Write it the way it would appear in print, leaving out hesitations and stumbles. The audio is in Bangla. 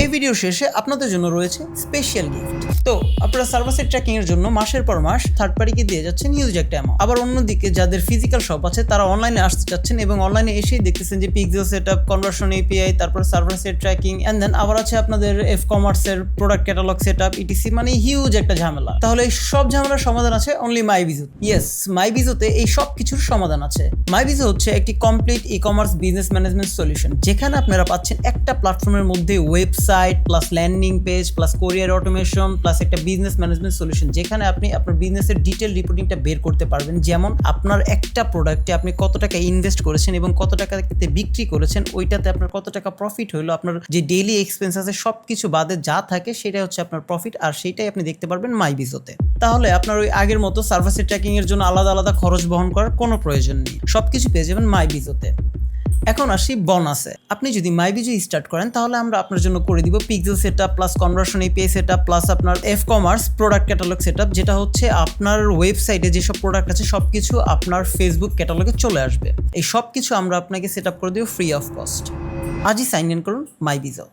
এই ভিডিও শেষে আপনাদের জন্য রয়েছে স্পেশাল গিফট। তো আপনারা সার্ভার সাইড ট্র্যাকিং এর জন্য মাসের পর মাস থার্ড পার্টিকে দিয়ে যাচ্ছেন হিউজ একটা অ্যামাউন্ট। আবার অন্যদিকে যাদের ফিজিক্যাল শপ আছে তারা অনলাইনে আসতে চাচ্ছেন এবং অনলাইনে এসেই দেখতেছেন যে পিক্সেল সেটআপ, কনভার্সন এপিআই, তারপর server side tracking and then আবার আছে আপনাদের এফ কমার্সের প্রোডাক্ট ক্যাটালগ সেটআপ ইটিসি, মানে হিউজ একটা ঝামেলা। তাহলে এই সব ঝামেলার সমাধান আছে অনলি মাইবিজো। ইয়েস, মাইবিজোতে এই সব কিছুর সমাধান আছে। মাইবিজো হচ্ছে একটি complete e commerce business management solution, যেখানে আপনারা পাচ্ছেন একটা প্ল্যাটফর্মের মধ্যে website plus landing page plus কোরিয়ার অটোমেশন প্লাস একটা বিজনেস ম্যানেজমেন্ট সলিউশন, যেখানে আপনি আপনার বিজনেসের ডিটেল রিপোর্টিংটা বের করতে পারবেন। যেমন আপনার একটা প্রোডাক্টে আপনি কত টাকা ইনভেস্ট করেছেন এবং কত টাকাতে বিক্রি করেছেন, ওইটাতে আপনার কত টাকা প্রফিট হলো, আপনার যে ডেইলি এক্সপেন্স আছে সব কিছু বাদে যা থাকে সেটা হচ্ছে আপনার প্রফিট, আর সেইটাই আপনি দেখতে পারবেন মাইবিজোতে। তাহলে আপনার ওই আগের মতো সার্ভার সাইড ট্র্যাকিং এর জন্য আলাদা আলাদা খরচ বহন করার কোনো প্রয়োজন নেই, সবকিছু পেয়ে যাবেন মাইবিজোতে। এখন আসি বোনাসে। আপনি যদি মাইবিজো স্টার্ট করেন তাহলে আমরা আপনার জন্য করে দিব pixel setup plus conversion API setup plus আপনার F commerce product catalogue setup, যেটা হচ্ছে আপনার ওয়েবসাইটে যেসব প্রোডাক্ট আছে সবকিছু আপনার ফেসবুক ক্যাটালগে চলে আসবে। এই সব কিছু আমরা আপনাকে সেটআপ করে দেব ফ্রি অফ কস্ট। আজই সাইন ইন করুন মাইবিজো।